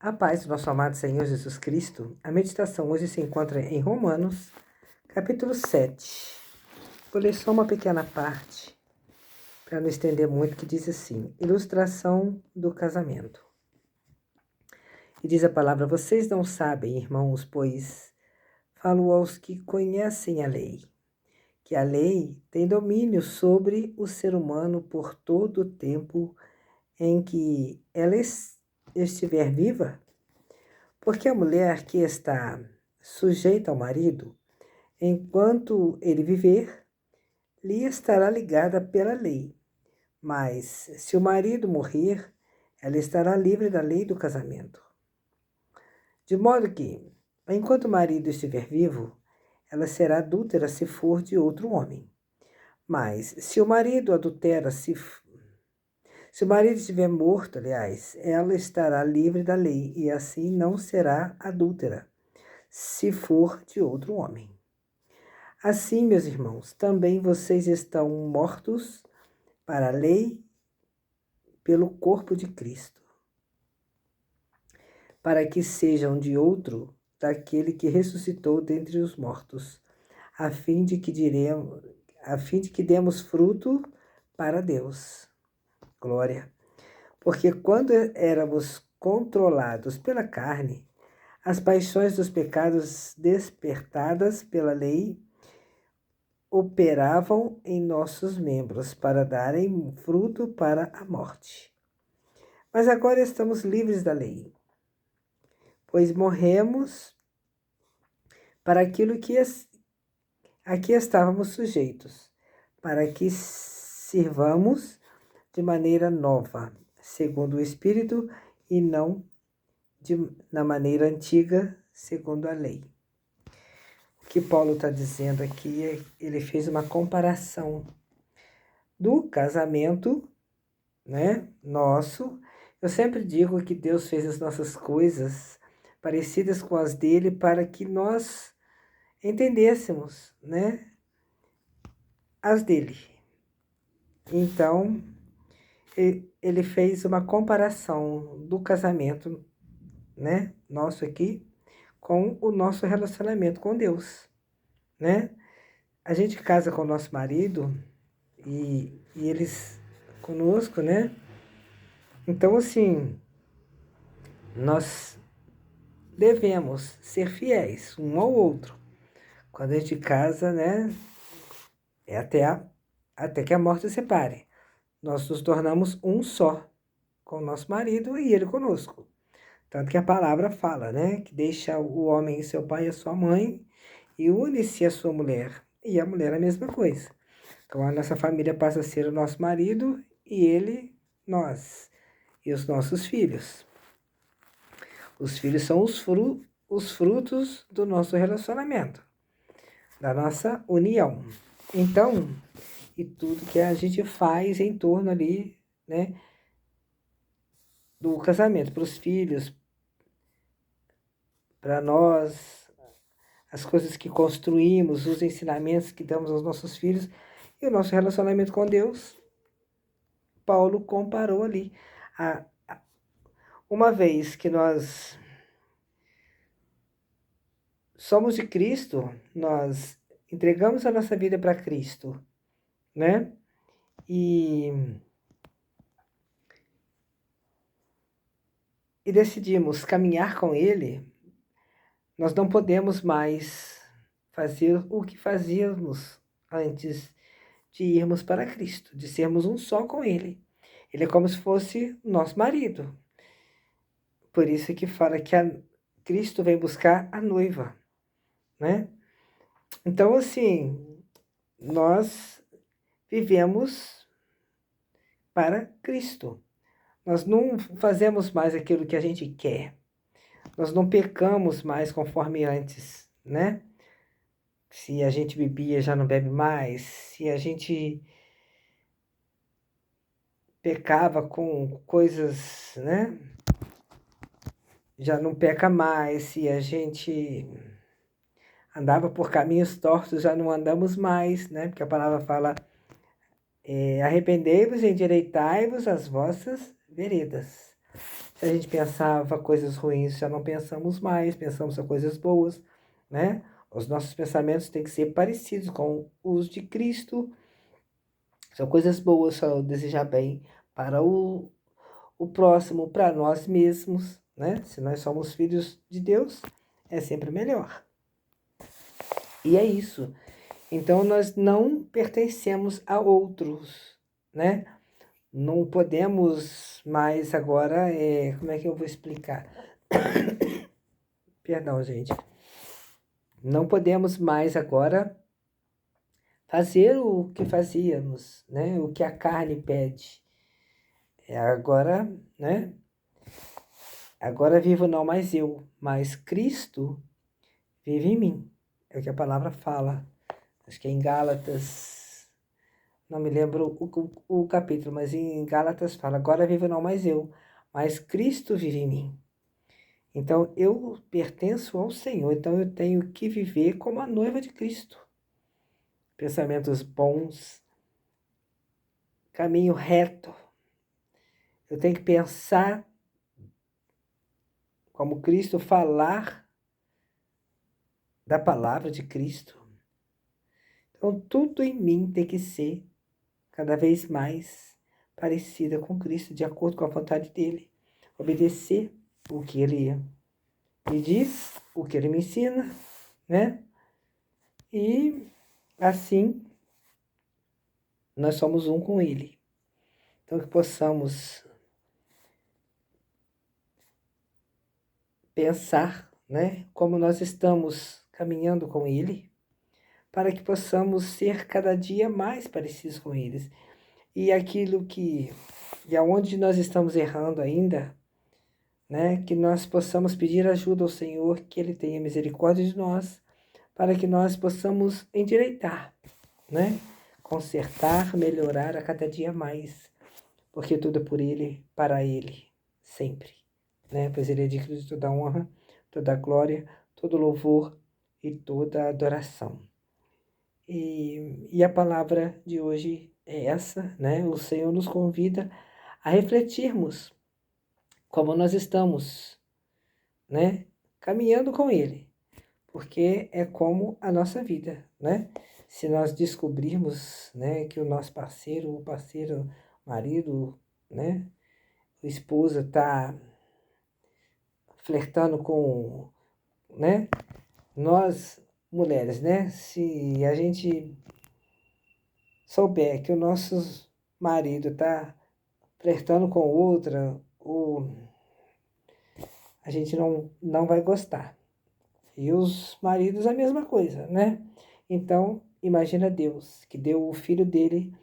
A paz do nosso amado Senhor Jesus Cristo. A meditação hoje se encontra em Romanos, capítulo 7. Vou ler só uma pequena parte, para não estender muito, que diz assim: ilustração do casamento. E diz a palavra: vocês não sabem, irmãos, pois falo aos que conhecem a lei, que a lei tem domínio sobre o ser humano por todo o tempo em que ela estiver viva. Porque a mulher que está sujeita ao marido, enquanto ele viver, lhe estará ligada pela lei. Mas, se o marido morrer, ela estará livre da lei do casamento. De modo que, enquanto o marido estiver vivo, ela será adúltera se for de outro homem. Mas, se o marido adultera, se o marido estiver morto, aliás, ela estará livre da lei e assim não será adúltera, se for de outro homem. Assim, meus irmãos, também vocês estão mortos para a lei pelo corpo de Cristo, para que sejam de outro daquele que ressuscitou dentre os mortos, a fim de que demos fruto para Deus. Glória. Porque quando éramos controlados pela carne, as paixões dos pecados despertadas pela lei operavam em nossos membros para darem fruto para a morte. Mas agora estamos livres da lei, pois morremos para aquilo que aqui estávamos sujeitos, para que sirvamos de maneira nova, segundo o Espírito, e não na maneira antiga, segundo a lei. O que Paulo está dizendo aqui é que ele fez uma comparação do casamento, nosso. Eu sempre digo que Deus fez as nossas coisas parecidas com as dele para que nós entendêssemos, as dele. Então, ele fez uma comparação do casamento, nosso aqui, com o nosso relacionamento com Deus, A gente casa com o nosso marido e eles conosco, Então, assim, nós devemos ser fiéis um ao outro. Quando a gente casa, é até que a morte separe. Nós nos tornamos um só com o nosso marido e ele conosco. Tanto que a palavra fala, que deixa o homem seu pai e a sua mãe e une-se a sua mulher. E a mulher a mesma coisa. Então a nossa família passa a ser o nosso marido e ele, nós. E os nossos filhos. Os filhos são os frutos do nosso relacionamento, da nossa união. Então, e tudo que a gente faz em torno ali, do casamento, para os filhos, para nós, as coisas que construímos, os ensinamentos que damos aos nossos filhos e o nosso relacionamento com Deus, Paulo comparou ali. Uma vez que nós somos de Cristo, nós entregamos a nossa vida para Cristo, E decidimos caminhar com Ele, nós não podemos mais fazer o que fazíamos antes de irmos para Cristo, de sermos um só com Ele. Ele é como se fosse nosso marido. Por isso que fala que Cristo vem buscar a noiva, Então, assim, nós vivemos para Cristo. Nós não fazemos mais aquilo que a gente quer. Nós não pecamos mais conforme antes, Se a gente bebia, já não bebe mais. Se a gente pecava com coisas, já não peca mais. Se a gente andava por caminhos tortos, já não andamos mais, Porque a palavra fala, arrependei-vos e endireitai-vos as vossas veredas. Se a gente pensava coisas ruins, já não pensamos mais, pensamos em coisas boas, né? Os nossos pensamentos têm que ser parecidos com os de Cristo. São coisas boas, só desejar bem para o próximo, para nós mesmos, né? Se nós somos filhos de Deus, é sempre melhor. E é isso. Então, nós não pertencemos a outros, né? Não podemos mais agora, como é que eu vou explicar? Perdão, gente. Não podemos mais agora fazer o que fazíamos, né? O que a carne pede. Agora, né? Agora vivo não mais eu, mas Cristo vive em mim. É o que a palavra fala. Acho que é em Gálatas, não me lembro o capítulo, mas em Gálatas fala, agora vivo não mais eu, mas Cristo vive em mim. Então, eu pertenço ao Senhor, então eu tenho que viver como a noiva de Cristo. Pensamentos bons, caminho reto. Eu tenho que pensar como Cristo, falar da palavra de Cristo. Então, tudo em mim tem que ser cada vez mais parecida com Cristo, de acordo com a vontade dele. Obedecer o que ele me diz, o que ele me ensina, né? E assim nós somos um com ele. Então que possamos pensar, né, como nós estamos caminhando com ele, para que possamos ser cada dia mais parecidos com eles. E aquilo e aonde nós estamos errando ainda, né, que nós possamos pedir ajuda ao Senhor, que ele tenha misericórdia de nós, para que nós possamos endireitar, né? Consertar, melhorar a cada dia mais, porque tudo é por Ele, para Ele, sempre, né? Pois Ele é digno de toda honra, toda glória, todo louvor e toda adoração. E a palavra de hoje é essa, né? O Senhor nos convida a refletirmos como nós estamos, né? Caminhando com Ele, porque é como a nossa vida, né? Se nós descobrirmos, né, que o nosso parceiro, marido, né, a esposa está flertando com, né, nós mulheres, né, se a gente souber que o nosso marido está flertando com outra, a gente não vai gostar. E os maridos a mesma coisa, né? Então, imagina Deus, que deu o filho dele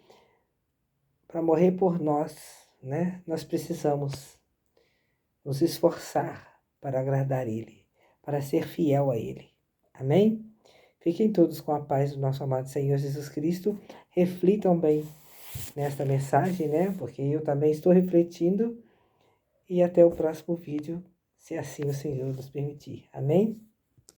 para morrer por nós, né? Nós precisamos nos esforçar para agradar Ele, para ser fiel a Ele. Amém? Fiquem todos com a paz do nosso amado Senhor Jesus Cristo. Reflitam bem nesta mensagem, né? Porque eu também estou refletindo. E até o próximo vídeo, se assim o Senhor nos permitir. Amém?